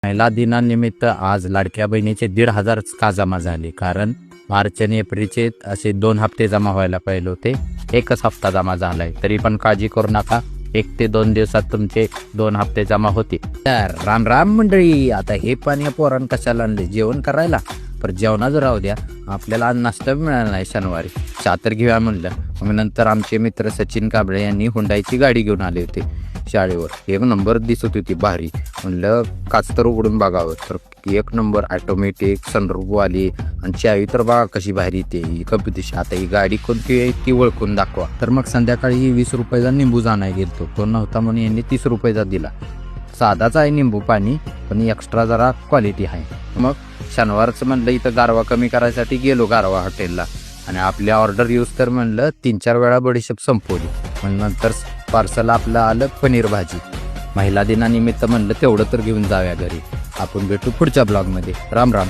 महिला दिनानिमित्त आज लाडक्या बहिणीचे 1,500 का जमा झाले. कारण मार्च आणि एप्रिलचे असे 2 हप्ते जमा व्हायला पाहिजे होते. एकच हप्ता जमा झालाय. तरी पण काळजी करू नका, 1 ते 2 दिवसात तुमचे 2 हप्ते जमा होते. तर राम राम मंडळी. आता हे पाणी पोरान कशाला आणले? जेवण करायला. पर जेवणाचं राहू द्या, आपल्याला आज नाश्ता मिळाला नाही शनिवारी. चातर घेऊया म्हणलं. मग नंतर आमचे मित्र सचिन कांबळे यांनी हुंडाईची गाडी घेऊन आले होते शाळेवर. 1 नंबर दिसत होती भारी. म्हणलं काच तर उघडून बघावं, तर 1 नंबर ऑटोमॅटिक सनरूफ आली आणि चावी तर बघा कशी भारी येते कम्प्युटर. आता ही गाडी कोणती आहे ती ओळखून दाखवा. तर मग संध्याकाळी 20 रुपयाचा निंबू जाणाय गेलतो. तो नव्हता म्हणून यांनी 30 रुपयाचा दिला. साधाच आहे निंबू पाणी, पण एक्स्ट्रा जरा क्वालिटी आहे. मग शनिवारचं म्हणलं इथं गारवा कमी करायसाठी गेलो गारवा हॉटेलला. आणि आपल्या ऑर्डर यूज तर म्हणलं 3-4 वेळा बडीशेप संपवली. मग नंतर पार्सल आपलं आलं पनीर भाजी. महिला दिनानिमित्त म्हणलं तेवढं तर घेऊन जाऊया घरी. आपण भेटू पुढच्या ब्लॉगमध्ये. राम राम.